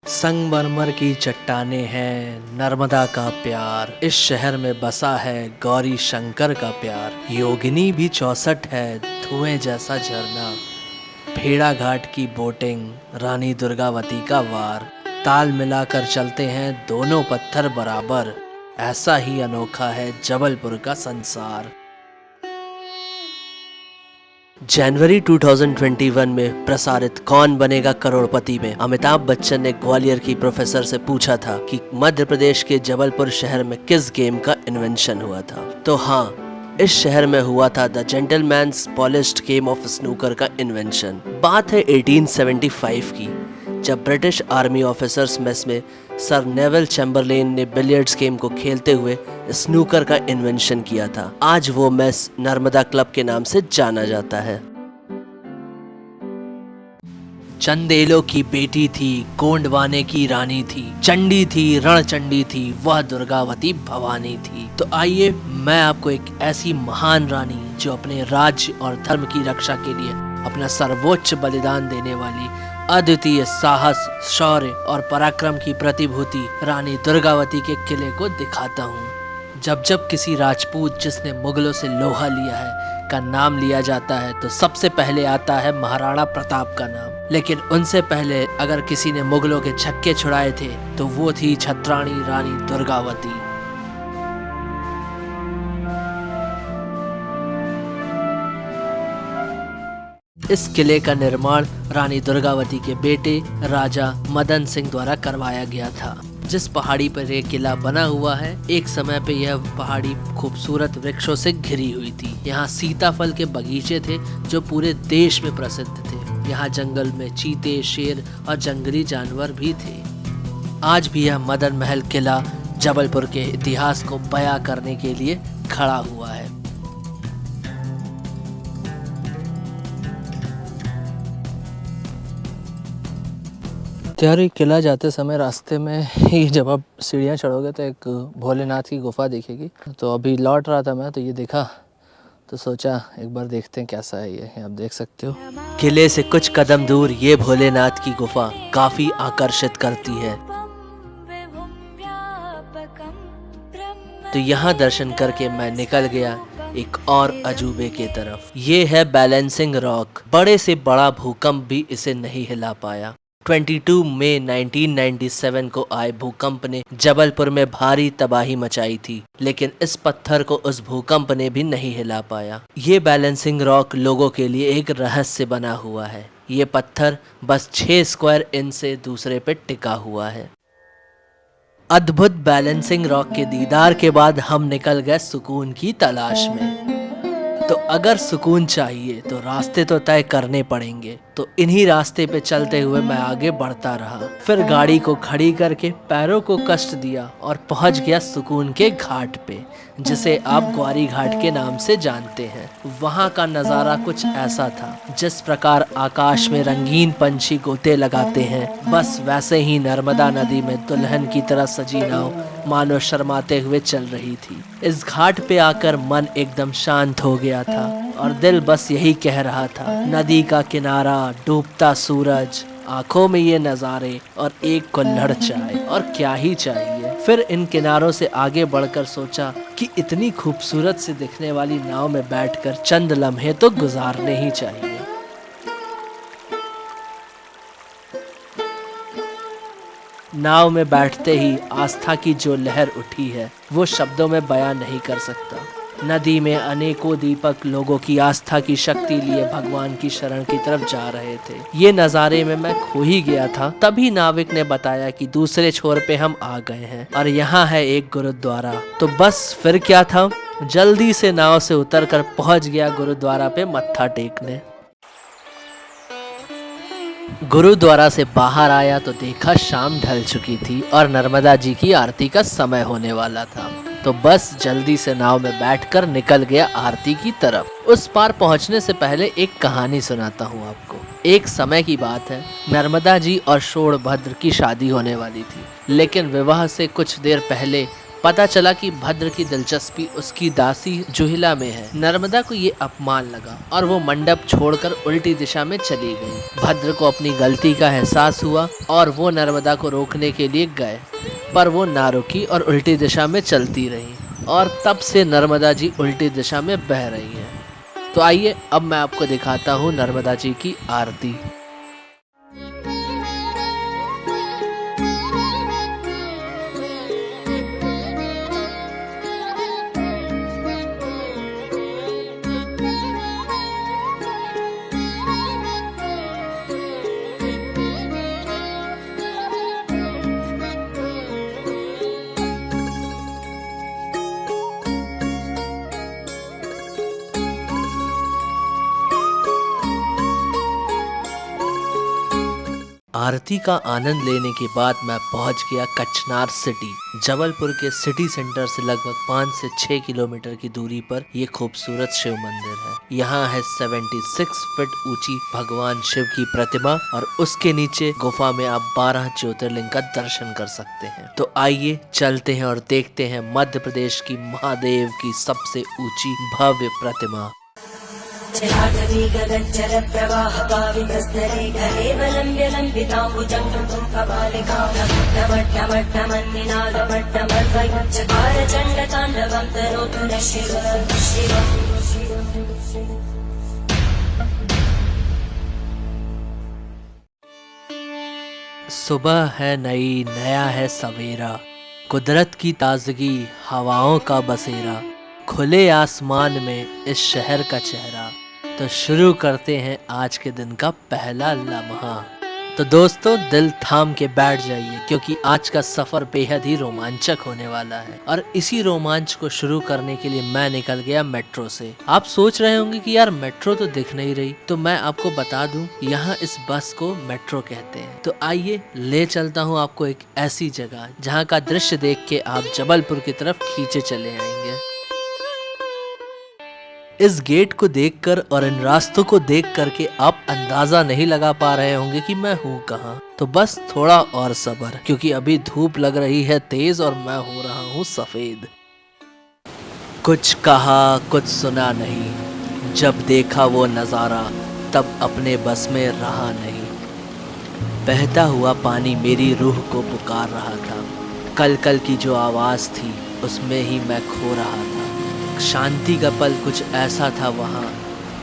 संगमरमर की चट्टानें हैं नर्मदा का प्यार, इस शहर में बसा है गौरी शंकर का प्यार। योगिनी भी 64 है, धुएं जैसा झरना, भेड़ा घाट की बोटिंग, रानी दुर्गावती का वार। ताल मिलाकर चलते हैं दोनों पत्थर बराबर, ऐसा ही अनोखा है जबलपुर का संसार। जनवरी 2021 में प्रसारित कौन बनेगा करोड़पति में अमिताभ बच्चन ने ग्वालियर की प्रोफेसर से पूछा था कि मध्य प्रदेश के जबलपुर शहर में किस गेम का इन्वेंशन हुआ था। तो हाँ, इस शहर में हुआ था the gentleman's polished game of snooker का इन्वेंशन। बात है 1875 की, जब ब्रिटिश आर्मी ऑफिसर्स मेस में सर नेविल चैम्बरलेन ने बिलियर्ड्स गेम को खेलते हुए स्नूकर का इन्वेंशन किया था। आज वो मेस नर्मदा क्लब के नाम से जाना जाता है। चंदेलों की बेटी थी, गोंडवाने की रानी थी, चंडी थी, रणचंडी थी, वह दुर्गावती भवानी थी। तो आइए मैं आपको एक ऐसी महान रानी जो अपने राज्य और धर्म की रक्षा के लिए अपना सर्वोच्च बलिदान देने वाली अद्वितीय साहस, शौर्य और पराक्रम की प्रतिभूति रानी दुर्गावती के किले को दिखाता हूँ। जब जब किसी राजपूत जिसने मुगलों से लोहा लिया है का नाम लिया जाता है तो सबसे पहले आता है महाराणा प्रताप का नाम। लेकिन उनसे पहले अगर किसी ने मुगलों के छक्के छुड़ाए थे तो वो थी छत्राणी रानी दुर्गावती। इस किले का निर्माण रानी दुर्गावती के बेटे राजा मदन सिंह द्वारा करवाया गया था। जिस पहाड़ी पर यह किला बना हुआ है, एक समय पे यह पहाड़ी खूबसूरत वृक्षों से घिरी हुई थी। यहाँ सीताफल के बगीचे थे जो पूरे देश में प्रसिद्ध थे। यहाँ जंगल में चीते, शेर और जंगली जानवर भी थे। आज भी यह मदन महल किला जबलपुर के इतिहास को बयां करने के लिए खड़ा हुआ है। त्यारी किला जाते समय रास्ते में ही जब आप सीढ़ियाँ चढ़ोगे तो एक भोलेनाथ की गुफा दिखेगी। तो अभी लौट रहा था मैं तो ये देखा तो सोचा एक बार देखते हैं कैसा है ये आप देख सकते हो। किले से कुछ कदम दूर ये भोलेनाथ की गुफा काफी आकर्षित करती है। तो यहाँ दर्शन करके मैं निकल गया एक और अजूबे की तरफ। ये है बैलेंसिंग रॉक। बड़े से बड़ा भूकंप भी इसे नहीं हिला पाया। 22 मई 1997 को आए भूकंप ने जबलपुर में भारी तबाही मचाई थी, लेकिन इस पत्थर को उस भूकंप ने भी नहीं हिला पाया। ये बैलेंसिंग रॉक लोगों के लिए एक रहस्य बना हुआ है। ये पत्थर बस 6 स्क्वायर इंच से दूसरे पे टिका हुआ है। अद्भुत बैलेंसिंग रॉक के दीदार के बाद हम निकल गए सुकून की तलाश में। तो अगर सुकून चाहिए तो रास्ते तो तय करने पड़ेंगे। तो इन्हीं रास्ते पे चलते हुए मैं आगे बढ़ता रहा। फिर गाड़ी को खड़ी करके पैरों को कष्ट दिया और पहुंच गया सुकून के घाट पे, जिसे आप ग्वारी घाट के नाम से जानते हैं। वहां का नज़ारा कुछ ऐसा था, जिस प्रकार आकाश में रंगीन पंछी गोते लगाते हैं, बस वैसे ही नर्मदा नदी में दुल्हन की तरह सजी नाव मानो शर्माते हुए चल रही थी। इस घाट पे आकर मन एकदम शांत हो गया था और दिल बस यही कह रहा था, नदी का किनारा, डूबता सूरज, आंखों में ये नज़ारे और एक कुल्हड़ चाय, और क्या ही चाहिए। फिर इन किनारों से आगे बढ़कर सोचा कि इतनी खूबसूरत से दिखने वाली नाव में बैठकर चंद लम्हे तो गुजारने ही चाहिए। नाव में बैठते ही आस्था की जो लहर उठी है वो शब्दों में बयान नहीं कर सकता। नदी में अनेकों दीपक लोगों की आस्था की शक्ति लिए भगवान की शरण की तरफ जा रहे थे। ये नज़ारे में मैं खो ही गया था। तभी नाविक ने बताया कि दूसरे छोर पे हम आ गए हैं और यहाँ है एक गुरुद्वारा। तो बस फिर क्या था, जल्दी से नाव से उतरकर पहुँच गया गुरुद्वारा पे मत्था टेकने। गुरुद्वारा से बाहर आया तो देखा शाम ढल चुकी थी और नर्मदा जी की आरती का समय होने वाला था। तो बस जल्दी से नाव में बैठकर निकल गया आरती की तरफ। उस पार पहुंचने से पहले एक कहानी सुनाता हूं आपको। एक समय की बात है, नर्मदा जी और शोणभद्र की शादी होने वाली थी, लेकिन विवाह से कुछ देर पहले पता चला कि भद्र की दिलचस्पी उसकी दासी जुहिला में है। नर्मदा को ये अपमान लगा और वो मंडप छोड़कर उल्टी दिशा में चली गई। भद्र को अपनी गलती का एहसास हुआ और वो नर्मदा को रोकने के लिए गए, पर वो ना रुकी और उल्टी दिशा में चलती रही और तब से नर्मदा जी उल्टी दिशा में बह रही हैं। तो आइए अब मैं आपको दिखाता हूँ नर्मदा जी की आरती। आरती का आनंद लेने के बाद मैं पहुंच गया कचनार सिटी। जबलपुर के सिटी सेंटर से लगभग 5 से 6 किलोमीटर की दूरी पर ये खूबसूरत शिव मंदिर है। यहाँ है 76 फीट ऊंची भगवान शिव की प्रतिमा और उसके नीचे गुफा में आप 12 ज्योतिर्लिंग का दर्शन कर सकते हैं। तो आइए चलते हैं और देखते हैं मध्य प्रदेश की महादेव की सबसे ऊंची भव्य प्रतिमा। सुबह है नई, नया है सवेरा, कुदरत की ताजगी, हवाओं का बसेरा, खुले आसमान में इस शहर का चेहरा। तो शुरू करते हैं आज के दिन का पहला लम्हा। तो दोस्तों दिल थाम के बैठ जाइए क्योंकि आज का सफर बेहद ही रोमांचक होने वाला है और इसी रोमांच को शुरू करने के लिए मैं निकल गया मेट्रो से। आप सोच रहे होंगे कि यार मेट्रो तो दिख नहीं रही, तो मैं आपको बता दूं यहाँ इस बस को मेट्रो कहते हैं। तो आइए ले चलता हूँ आपको एक ऐसी जगह जहाँ का दृश्य देख के आप जबलपुर की तरफ खींचे चले आएंगे। इस गेट को देखकर और इन रास्तों को देख करके आप अंदाजा नहीं लगा पा रहे होंगे कि मैं हूँ कहाँ। तो बस थोड़ा और सब्र, क्योंकि अभी धूप लग रही है तेज और मैं हो रहा हूँ सफेद। कुछ कहा कुछ सुना नहीं, जब देखा वो नजारा तब अपने बस में रहा नहीं। बहता हुआ पानी मेरी रूह को पुकार रहा था, कल कल की जो आवाज थी उसमें ही मैं खो रहा था। शांति का पल कुछ ऐसा था वहाँ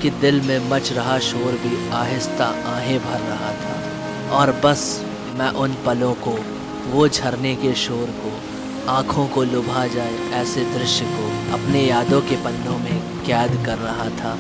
कि दिल में मच रहा शोर भी आहिस्ता आहें भर रहा था। और बस मैं उन पलों को, वो झरने के शोर को, आँखों को लुभा जाए ऐसे दृश्य को अपने यादों के पन्नों में कैद कर रहा था।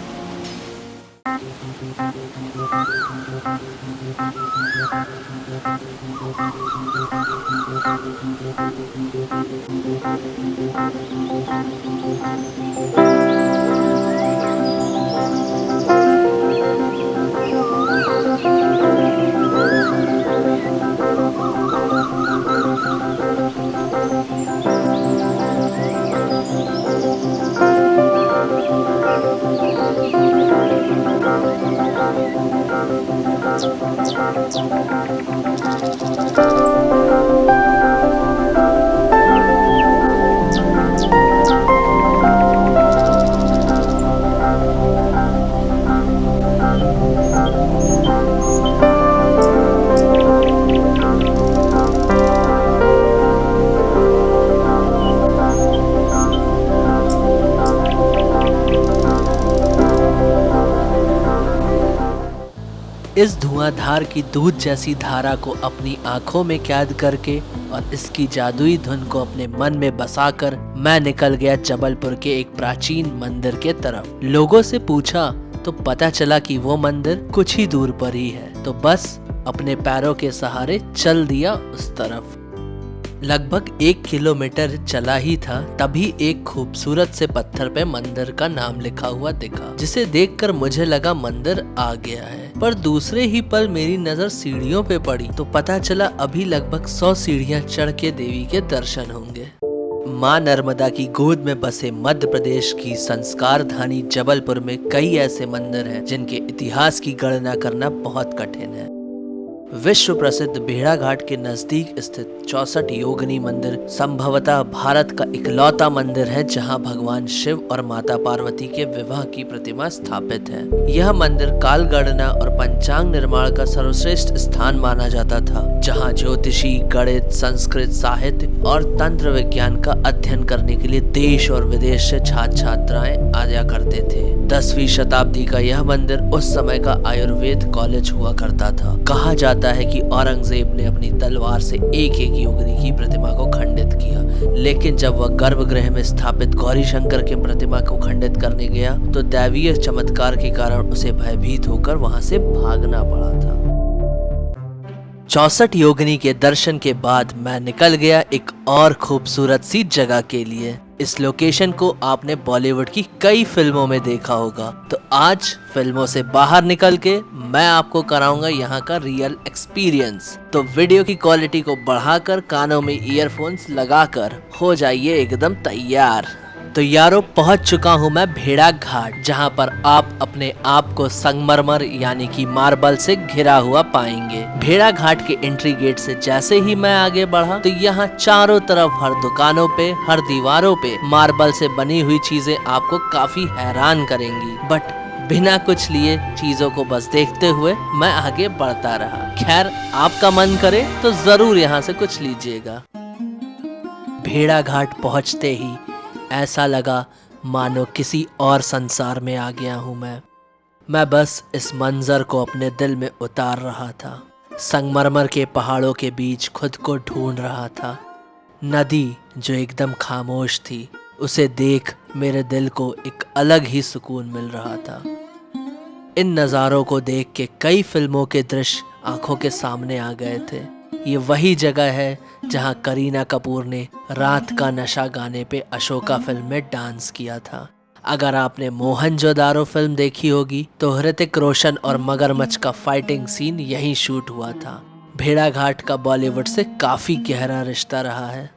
इस धुआंधार की दूध जैसी धारा को अपनी आंखों में कैद करके और इसकी जादुई धुन को अपने मन में बसाकर मैं निकल गया जबलपुर के एक प्राचीन मंदिर के तरफ। लोगों से पूछा तो पता चला कि वो मंदिर कुछ ही दूर पर ही है, तो बस अपने पैरों के सहारे चल दिया उस तरफ। लगभग 1 किलोमीटर चला ही था तभी एक खूबसूरत से पत्थर पे मंदिर का नाम लिखा हुआ दिखा, जिसे देखकर मुझे लगा मंदिर आ गया है। पर दूसरे ही पल मेरी नजर सीढ़ियों पे पड़ी तो पता चला अभी लगभग 100 सीढ़ियां चढ़ के देवी के दर्शन होंगे। माँ नर्मदा की गोद में बसे मध्य प्रदेश की संस्कार धानी जबलपुर में कई ऐसे मंदिर हैं जिनके इतिहास की गणना करना बहुत कठिन है। विश्व प्रसिद्ध भेड़ाघाट के नजदीक स्थित 64 योगिनी मंदिर संभवतः भारत का इकलौता मंदिर है जहां भगवान शिव और माता पार्वती के विवाह की प्रतिमा स्थापित है। यह मंदिर काल गणना और पंचांग निर्माण का सर्वश्रेष्ठ स्थान माना जाता था, जहां ज्योतिषी, गणित, संस्कृत, साहित्य और तंत्र विज्ञान का अध्ययन करने के लिए देश और विदेश से छात्र छात्राएं आया करते थे। 10वीं शताब्दी का यह मंदिर उस समय का आयुर्वेद कॉलेज हुआ करता था। कहा जाता है कि औरंगजेब ने अपनी तलवार से एक एक योगिनी की प्रतिमा को खंडित किया, लेकिन जब वह गर्भगृह में स्थापित गौरी शंकर की प्रतिमा को खंडित करने गया तो दैवीय चमत्कार के कारण उसे भयभीत होकर वहां से भागना पड़ा था। 64 योगिनी के दर्शन के बाद मैं निकल गया एक और खूबसूरत सी जगह के लिए। इस लोकेशन को आपने बॉलीवुड की कई फिल्मों में देखा होगा, तो आज फिल्मों से बाहर निकल के मैं आपको कराऊंगा यहाँ का रियल एक्सपीरियंस। तो वीडियो की क्वालिटी को बढ़ाकर कानों में ईयरफोन्स लगाकर हो जाइए एकदम तैयार। तो यारो पहुंच चुका हूं मैं भेड़ाघाट, जहां पर आप अपने आप को संगमरमर यानी कि मार्बल से घिरा हुआ पाएंगे। भेड़ाघाट के एंट्री गेट से जैसे ही मैं आगे बढ़ा तो यहाँ चारों तरफ हर दुकानों पे, हर दीवारों पे मार्बल से बनी हुई चीजें आपको काफी हैरान करेंगी। बट बिना कुछ लिए चीजों को बस देखते हुए मैं आगे बढ़ता रहा। खैर, आपका मन करे तो जरूर यहाँ से कुछ लीजिएगा। भेड़ाघाट पहुँचते ही ऐसा लगा मानो किसी और संसार में आ गया हूँ मैं बस इस मंजर को अपने दिल में उतार रहा था। संगमरमर के पहाड़ों के बीच खुद को ढूंढ रहा था। नदी जो एकदम खामोश थी, उसे देख मेरे दिल को एक अलग ही सुकून मिल रहा था। इन नज़ारों को देख के कई फिल्मों के दृश्य आंखों के सामने आ गए थे। ये वही जगह है जहां करीना कपूर ने रात का नशा गाने पे अशोका फिल्म में डांस किया था। अगर आपने मोहनजोदारो फिल्म देखी होगी तो ऋतिक रोशन और मगरमच्छ का फाइटिंग सीन यहीं शूट हुआ था। भेड़ाघाट का बॉलीवुड से काफी गहरा रिश्ता रहा है।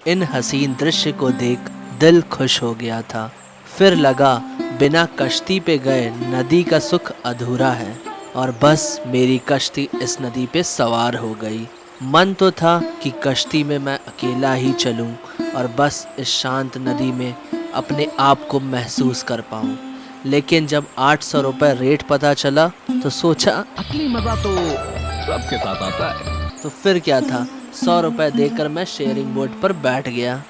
इन हसीन दृश्य को देख दिल खुश हो गया था। फिर लगा बिना कश्ती पे गए नदी का सुख अधूरा है, और बस मेरी कश्ती इस नदी पे सवार हो गई। मन तो था कि कश्ती में मैं अकेला ही चलूं और बस इस शांत नदी में अपने आप को महसूस कर पाऊं, लेकिन जब 800 रुपये रेट पता चला तो सोचा असली मजा तो सबके साथ आता है। तो फिर क्या था, 100 रुपये देकर मैं शेयरिंग बोट पर बैठ गया।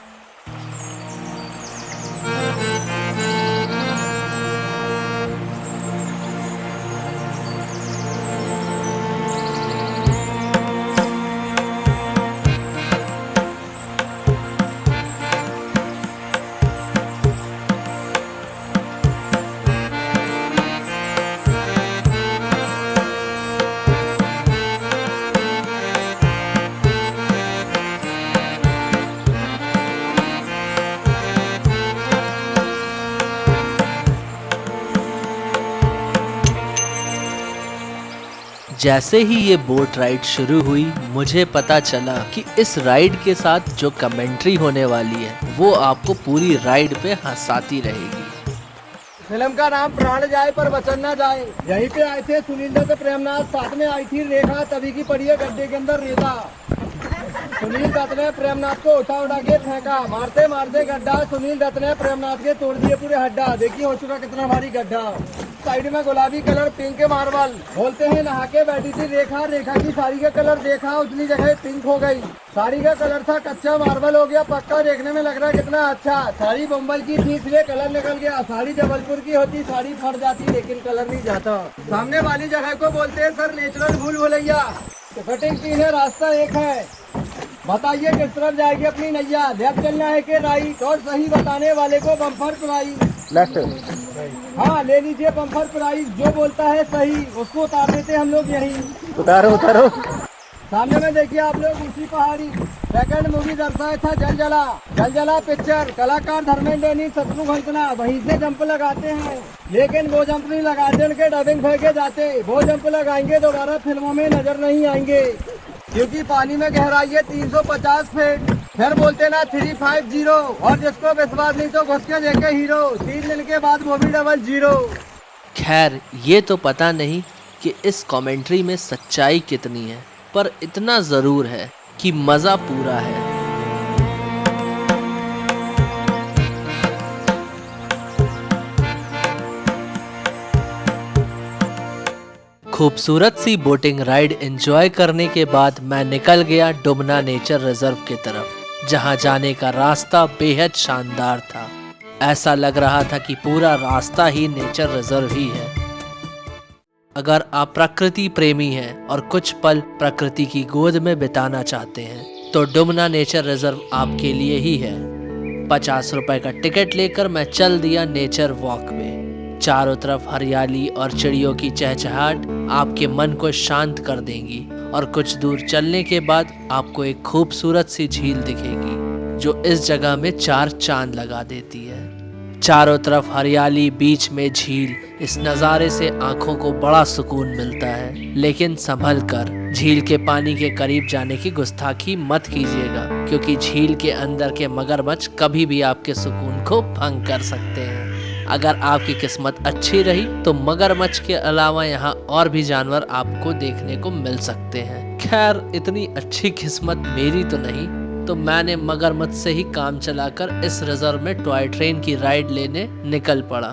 जैसे ही ये बोट राइड शुरू हुई, मुझे पता चला कि इस राइड के साथ जो कमेंट्री होने वाली है वो आपको पूरी राइड पे हंसाती रहेगी। फिल्म का नाम प्राण जाए पर वचन ना जाए। यहीं पे आए थे सुनील दत्त, प्रेमनाथ, साथ में आई थी रेखा, तभी की पड़ी है गड्ढे के अंदर रेता। सुनील दत्त ने प्रेमनाथ को उठा के फेंका, मारते मारते गड्ढा सुनील दत्त ने प्रेमनाथ के तोड़ दिए पूरे हड्डा। देखिए हो चुका कितना भारी गड्ढा। साइड में गुलाबी कलर पिंक मार्बल, बोलते हैं नहा के बैठी थी रेखा, रेखा की साड़ी का कलर देखा उतनी जगह पिंक हो गई। साड़ी का कलर था कच्चा मार्बल हो गया पक्का, देखने में लग रहा है कितना अच्छा। साड़ी मुंबई की थी इसलिए कलर निकल गया, साड़ी जबलपुर की होती साड़ी फट जाती लेकिन कलर नहीं जाता। सामने वाली जगह को बोलते हैं सर नेचुरल भूल भुलैया। कटिंग की है रास्ता एक है, बताइए किस तरफ जाएगी अपनी नैया, लेफ्ट चलना है कि राइट, और सही बताने वाले को बम्पर प्राइज लेफ्ट। हाँ ले लीजिए बम्पर प्राइज, जो बोलता है सही उसको उतार देते हम लोग यहीं। उतारो उतारो। सामने में देखिए आप लोग ऊंची पहाड़ी, सेकंड मूवी दर्शाया था जल जला पिक्चर, कलाकार धर्मेंद्र शत्रुघ्न सिन्हा वहीं से जंप लगाते हैं, लेकिन वो जंप नहीं लगाते, उनके डबिंग फेंके जाते। वो जंप लगाएंगे दोबारा फिल्मों में नजर नहीं आएंगे, क्योंकि पानी में गहराई है 350 फीट। फिर बोलते ना 350, और जिसको विश्वास नहीं तो घुस के देखे हीरो, 3 दिन के बाद वो भी 00। खैर ये तो पता नहीं कि इस कमेंट्री में सच्चाई कितनी है, पर इतना ज़रूर है कि मज़ा पूरा है। खूबसूरत सी बोटिंग राइड एंजॉय करने के बाद मैं निकल गया डुमना नेचर रिजर्व की तरफ, जहां जाने का रास्ता बेहद शानदार था। ऐसा लग रहा था कि पूरा रास्ता ही नेचर रिजर्व ही है। अगर आप प्रकृति प्रेमी हैं और कुछ पल प्रकृति की गोद में बिताना चाहते हैं तो डुमना नेचर रिजर्व आपके लिए ही है। 50 रुपए का टिकट लेकर मैं चल दिया नेचर वॉक में। चारों तरफ हरियाली और चिड़ियों की चहचहाट आपके मन को शांत कर देंगी, और कुछ दूर चलने के बाद आपको एक खूबसूरत सी झील दिखेगी जो इस जगह में 4 चांद लगा देती है। चारों तरफ हरियाली, बीच में झील, इस नज़ारे से आंखों को बड़ा सुकून मिलता है। लेकिन संभल कर, झील के पानी के करीब जाने की गुस्ताखी मत कीजिएगा, क्योंकि झील के अंदर के मगरमच्छ कभी भी आपके सुकून को भंग कर सकते हैं। अगर आपकी किस्मत अच्छी रही तो मगरमच्छ के अलावा यहाँ और भी जानवर आपको देखने को मिल सकते हैं। खैर इतनी अच्छी किस्मत मेरी तो नहीं, तो मैंने मगरमच्छ से ही काम चलाकर इस रिजर्व में टॉय ट्रेन की राइड लेने निकल पड़ा।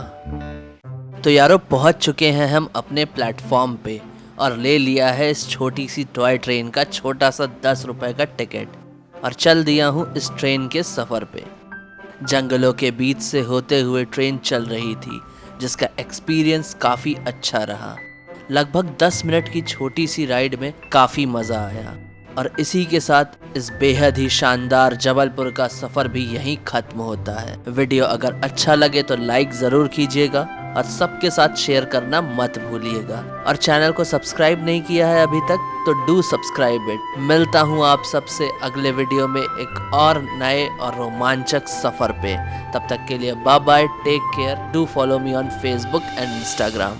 तो यारों पहुंच चुके हैं हम अपने प्लेटफॉर्म पे, और ले लिया है इस छोटी सी टॉय ट्रेन का छोटा सा 10 रुपए का टिकट, और चल दिया हूँ इस ट्रेन के सफ़र पे। जंगलों के बीच से होते हुए ट्रेन चल रही थी, जिसका एक्सपीरियंस काफ़ी अच्छा रहा। लगभग 10 मिनट की छोटी सी राइड में काफ़ी मज़ा आया, और इसी के साथ इस बेहद ही शानदार जबलपुर का सफ़र भी यहीं ख़त्म होता है। वीडियो अगर अच्छा लगे तो लाइक ज़रूर कीजिएगा, और सबके साथ शेयर करना मत भूलिएगा, और चैनल को सब्सक्राइब नहीं किया है अभी तक तो डू सब्सक्राइब इट। मिलता हूँ आप सबसे अगले वीडियो में एक और नए और रोमांचक सफ़र पे। तब तक के लिए bye bye, take care, do follow me on Facebook and Instagram.